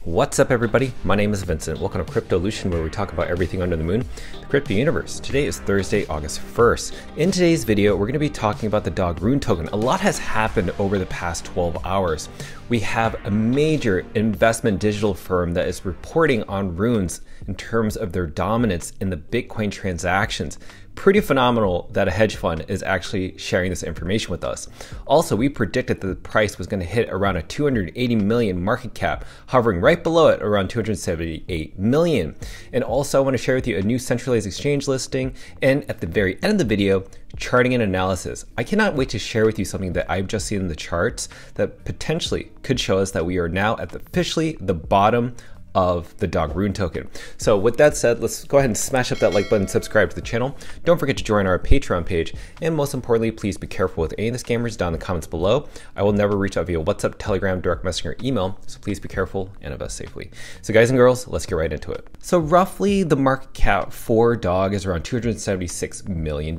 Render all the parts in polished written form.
What's up everybody, my name is Vincent. Welcome to Cryptolution, where we talk about everything under the moon, the crypto universe. Today is Thursday, August 1st. In today's video, we're going to be talking about the dog rune token. A lot has happened over the past 12 hours. We have a major investment digital firm that is reporting on runes in terms of their dominance in the Bitcoin transactions. Pretty phenomenal that a hedge fund is actually sharing this information with us. Also, we predicted that the price was going to hit around a 280 million market cap, hovering right below it around 278 million. And also I want to share with you a new centralized exchange listing, and at the very end of the video, charting and analysis. I cannot wait to share with you something that I've just seen in the charts that potentially could show us that we are now at officially the bottom of the dog rune token. So with that said, let's go ahead and smash up that like button, subscribe to the channel. Don't forget to join our Patreon page. And most importantly, please be careful with any of the scammers down in the comments below. I will never reach out via WhatsApp, Telegram, direct messaging, or email. So please be careful and invest safely. So guys and girls, let's get right into it. So roughly the market cap for dog is around $276 million.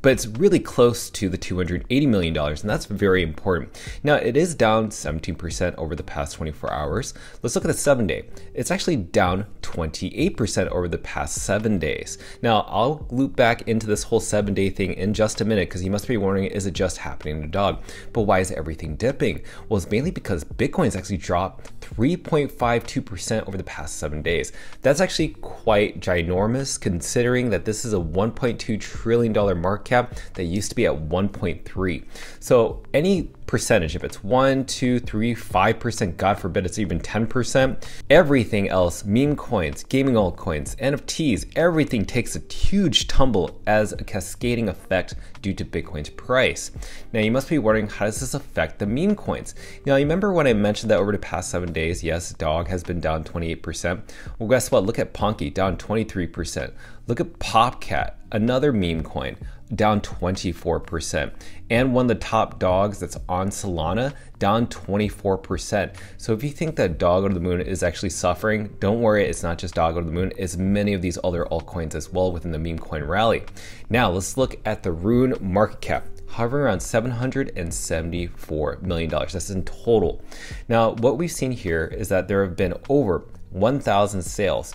But it's really close to the $280 million, and that's very important. Now, it is down 17% over the past 24 hours. Let's look at the 7-day. It's actually down 28% over the past 7 days. Now, I'll loop back into this whole 7-day thing in just a minute, because you must be wondering, is it just happening to dog? But why is everything dipping? Well, it's mainly because Bitcoin's actually dropped 3.52% over the past 7 days. That's actually quite ginormous, considering that this is a $1.2 trillion market cap that used to be at 1.3. So any percentage, if it's 1, 2, 3, 5%, God forbid it's even 10%, everything else, meme coins, gaming altcoins, NFTs, everything takes a huge tumble as a cascading effect due to Bitcoin's price. Now you must be wondering, how does this affect the meme coins? Now you remember when I mentioned that over the past 7 days, yes, dog has been down 28%. Well, guess what? Look at Punky, down 23%. Look at Popcat, another meme coin, down 24%. And one of the top dogs that's on Solana, down 24%. So if you think that dog on the moon is actually suffering, don't worry, it's not just dog on the moon, it's many of these other altcoins as well within the meme coin rally. Now let's look at the rune market cap, hovering around $774 million. That's in total. Now what we've seen here is that there have been over 1,000 sales,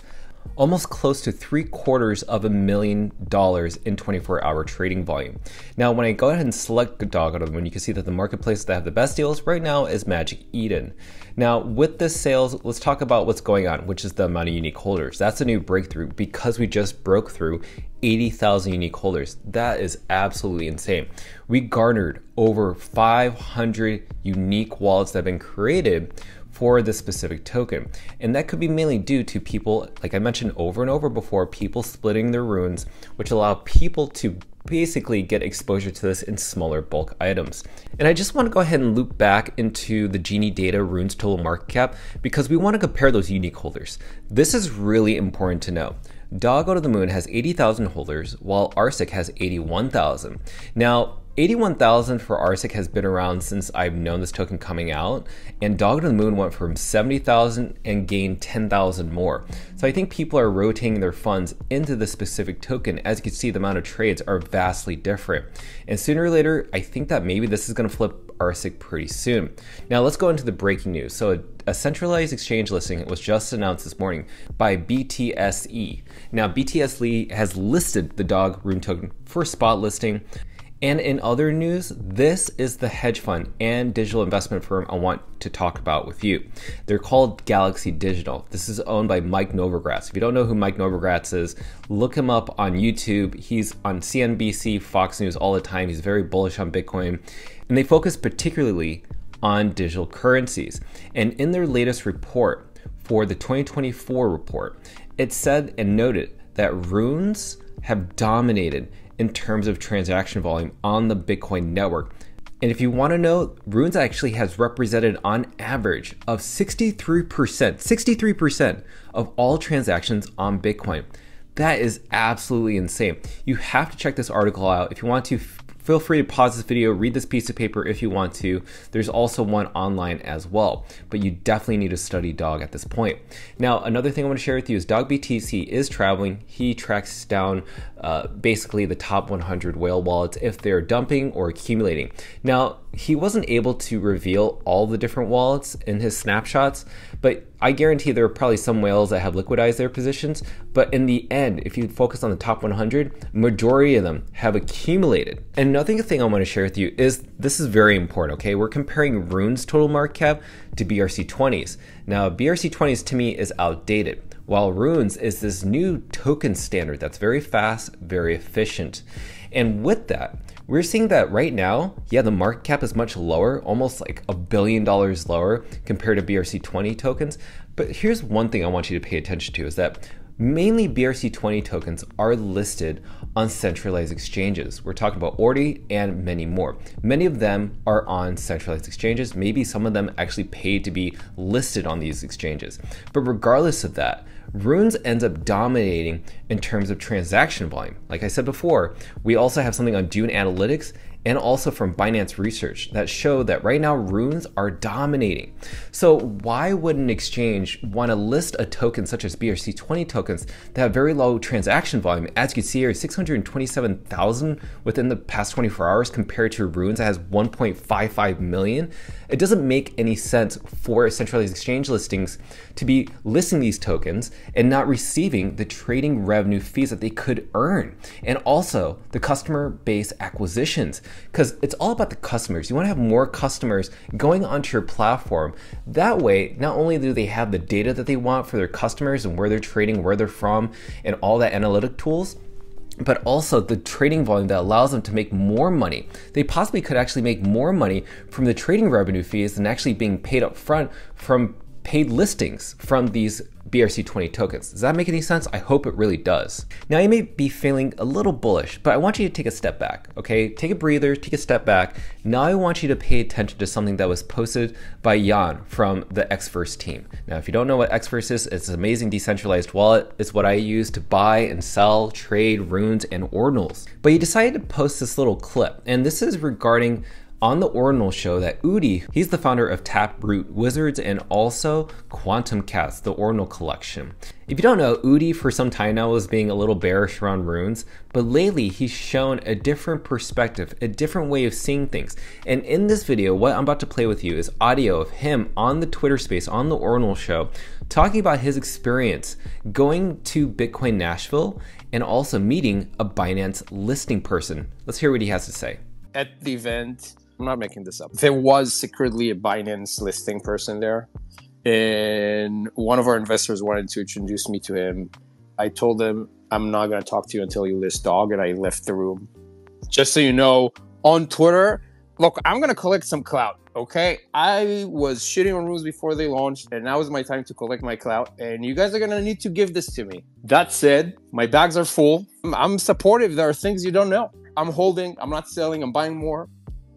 almost close to $750,000 in 24-hour trading volume. Now, when I go ahead and select the dog out of the moon, you can see that the marketplace that have the best deals right now is Magic Eden. Now, with this sales, let's talk about what's going on, which is the amount of unique holders. That's a new breakthrough because we just broke through 80,000 unique holders. That is absolutely insane. We garnered over 500 unique wallets that have been created for this specific token. And that could be mainly due to people, like I mentioned over and over before, people splitting their runes, which allow people to basically get exposure to this in smaller bulk items. And I just want to go ahead and loop back into the Genie Data runes total market cap, because we want to compare those unique holders. This is really important to know. Dog Out of the Moon has 80,000 holders, while RSIC has 81,000. Now, 81,000 for RSIC has been around since I've known this token coming out, and Dog Out of the Moon went from 70,000 and gained 10,000 more. So I think people are rotating their funds into this specific token. As you can see, the amount of trades are vastly different. And sooner or later, I think that maybe this is going to flip RSIC pretty soon. Now let's go into the breaking news. So a centralized exchange listing was just announced this morning by BTSE. Now BTSE has listed the dog rune token for spot listing. And in other news, this is the hedge fund and digital investment firm I want to talk about with you. They're called Galaxy Digital. This is owned by Mike Novogratz. If you don't know who Mike Novogratz is, look him up on YouTube. He's on CNBC, Fox News all the time. He's very bullish on Bitcoin. And they focus particularly on digital currencies. And in their latest report for the 2024 report, it said and noted that runes have dominated in terms of transaction volume on the Bitcoin network. And if you want to know, runes actually has represented on average of 63% of all transactions on Bitcoin. That is absolutely insane. You have to check this article out. If you want to, feel free to pause this video, read this piece of paper if you want to. There's also one online as well, but you definitely need to study dog at this point. Now, another thing I want to share with you is Dog BTC is traveling. He tracks down basically the top 100 whale wallets if they're dumping or accumulating. Now, he wasn't able to reveal all the different wallets in his snapshots, but I guarantee there are probably some whales that have liquidized their positions. But in the end, if you focus on the top 100, majority of them have accumulated. And another thing I want to share with you is this is very important, okay? We're comparing Rune's total market cap to BRC20's. Now, BRC20's to me is outdated, while Rune's is this new token standard that's very fast, very efficient. And with that, we're seeing that right now, yeah, the market cap is much lower, almost like $1 billion lower compared to BRC20 tokens. But here's one thing I want you to pay attention to is that mainly BRC20 tokens are listed on centralized exchanges. We're talking about Ordi and many more. Many of them are on centralized exchanges. Maybe some of them actually paid to be listed on these exchanges. But regardless of that, Runes ends up dominating in terms of transaction volume. Like I said before, we also have something on Dune Analytics and also from Binance Research that show that right now Runes are dominating. So why would an exchange want to list a token such as BRC20 tokens that have very low transaction volume? As you can see here, 627,000 within the past 24 hours compared to Runes that has 1.55 million. It doesn't make any sense for centralized exchange listings to be listing these tokens and not receiving the trading revenue fees that they could earn. And also the customer base acquisitions, because it's all about the customers. You want to have more customers going onto your platform. That way, not only do they have the data that they want for their customers and where they're trading, where they're from, and all that analytic tools, but also the trading volume that allows them to make more money. They possibly could actually make more money from the trading revenue fees than actually being paid up front from paid listings from these BRC20 tokens. Does that make any sense? I hope it really does. Now you may be feeling a little bullish, but I want you to take a step back, okay? Take a breather, take a step back. Now I want you to pay attention to something that was posted by Jan from the Xverse team. Now, if you don't know what Xverse is, it's an amazing decentralized wallet. It's what I use to buy and sell, trade runes and ordinals. But he decided to post this little clip, and this is regarding on the Ordinals show that Udi, he's the founder of Taproot Wizards and also Quantum Cats, the Ordinal collection. If you don't know, Udi for some time now was being a little bearish around runes, but lately he's shown a different perspective, a different way of seeing things. And in this video, what I'm about to play with you is audio of him on the Twitter space, on the Ordinals show, talking about his experience going to Bitcoin Nashville and also meeting a Binance listing person. Let's hear what he has to say. At the event, I'm not making this up, there was secretly a Binance listing person there, and one of our investors wanted to introduce me to him. I told him, I'm not going to talk to you until you list dog, and I left the room. Just so you know, on Twitter, look, I'm going to collect some clout, okay? I was shitting on rules before they launched, and now is my time to collect my clout, and you guys are going to need to give this to me. That said, my bags are full. I'm supportive. There are things you don't know. I'm holding, I'm not selling, I'm buying more.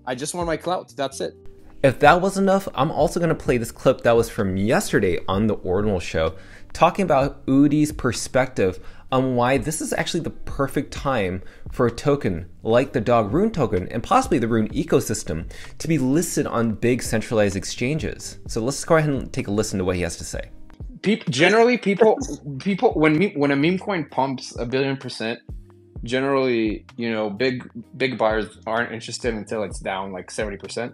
I just want my clout, that's it. If that wasn't enough, I'm also going to play this clip that was from yesterday on the Ordinal show, talking about Udi's perspective on why this is actually the perfect time for a token like the dog rune token and possibly the rune ecosystem to be listed on big centralized exchanges. So let's go ahead and take a listen to what he has to say. Generally, people, when a meme coin pumps 1 billion %, generally, you know, big buyers aren't interested until it's down like 70%,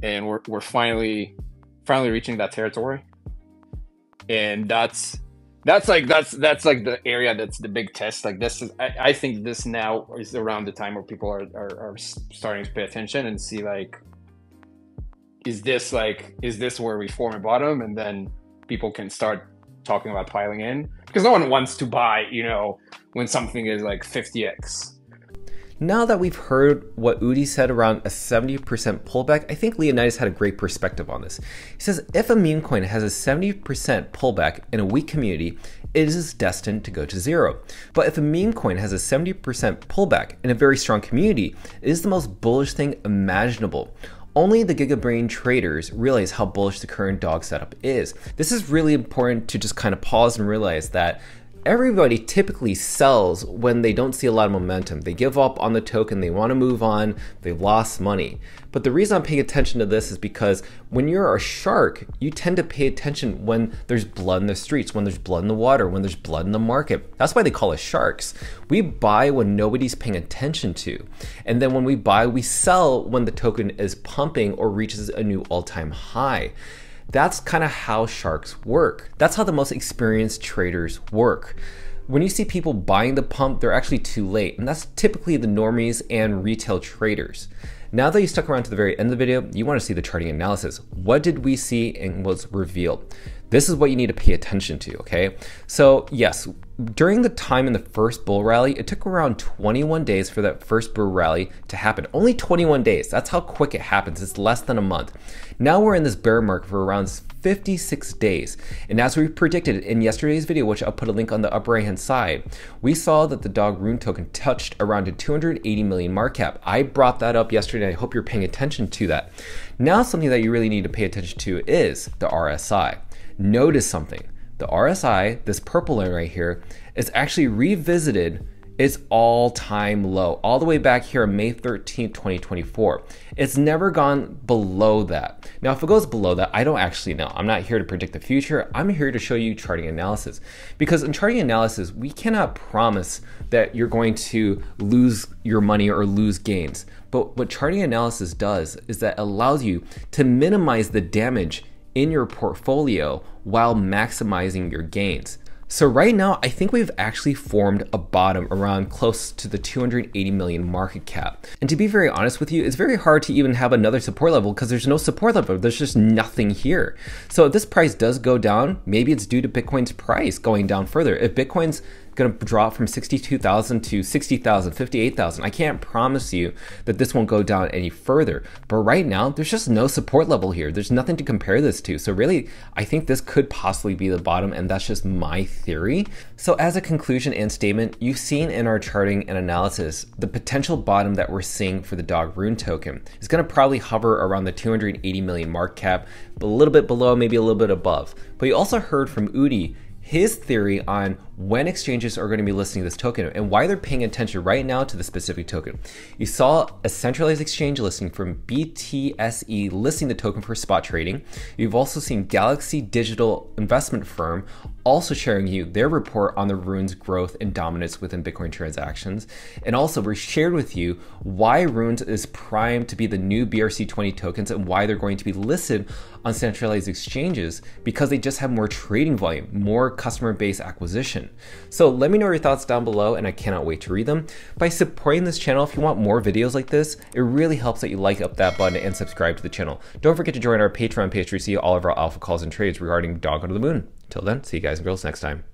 and we're finally reaching that territory, and that's like the area that's the big test. Like this is, I think this now is around the time where people are starting to pay attention and see like, is this where we form a bottom, and then people can start talking about piling in, because no one wants to buy, you know, when something is like 50x. Now that we've heard what Udi said around a 70% pullback, I think Leonidas had a great perspective on this. He says, if a meme coin has a 70% pullback in a weak community, it is destined to go to zero. But if a meme coin has a 70% pullback in a very strong community, it is the most bullish thing imaginable. Only the GigaBrain traders realize how bullish the current dog setup is. This is really important to just kind of pause and realize that everybody typically sells when they don't see a lot of momentum. They give up on the token, they want to move on, they lost money. But the reason I'm paying attention to this is because when you're a shark, you tend to pay attention when there's blood in the streets, when there's blood in the water, when there's blood in the market. That's why they call us sharks. We buy when nobody's paying attention to. And then when we buy, we sell when the token is pumping or reaches a new all-time high. That's kind of how sharks work. That's how the most experienced traders work. When you see people buying the pump, they're actually too late. And that's typically the normies and retail traders. Now that you stuck around to the very end of the video, you want to see the charting analysis. What did we see and was revealed? This is what you need to pay attention to, okay? So yes, during the time in the first bull rally, it took around 21 days for that first bull rally to happen. Only 21 days. That's how quick it happens. It's less than a month. Now we're in this bear market for around 56 days. And as we predicted in yesterday's video, which I'll put a link on the upper right hand side, we saw that the dog rune token touched around a 280 million market cap. I brought that up yesterday, and I hope you're paying attention to that. Now something that you really need to pay attention to is the RSI. Notice something. The RSI, this purple line right here, is actually revisited its all-time low, all the way back here on May 13th, 2024. It's never gone below that. Now, if it goes below that, I don't actually know. I'm not here to predict the future. I'm here to show you charting analysis. Because in charting analysis, we cannot promise that you're going to lose your money or lose gains. But what charting analysis does is that it allows you to minimize the damage in your portfolio while maximizing your gains. So right now, I think we've actually formed a bottom around close to the 280 million market cap. And to be very honest with you, it's very hard to even have another support level because there's no support level. There's just nothing here. So if this price does go down, maybe it's due to Bitcoin's price going down further. If Bitcoin's going to drop from 62,000 to 60,000, 58,000. I can't promise you that this won't go down any further. But right now, there's just no support level here. There's nothing to compare this to. So really, I think this could possibly be the bottom, and that's just my theory. So as a conclusion and statement, you've seen in our charting and analysis, the potential bottom that we're seeing for the dog rune token is going to probably hover around the 280 million market cap, a little bit below, maybe a little bit above. But you also heard from Udi his theory on when exchanges are going to be listing this token and why they're paying attention right now to the specific token. You saw a centralized exchange listing from BTSE listing the token for spot trading. You've also seen Galaxy Digital Investment Firm also sharing you their report on the rune's growth and dominance within Bitcoin transactions. And also we shared with you why runes is primed to be the new BRC20 tokens and why they're going to be listed on centralized exchanges because they just have more trading volume, more customer base acquisition. So let me know your thoughts down below, and I cannot wait to read them. By supporting this channel, if you want more videos like this, it really helps that you like up that button and subscribe to the channel. Don't forget to join our Patreon page to see all of our alpha calls and trades regarding Dog Under the Moon. Till then, see you guys and girls next time.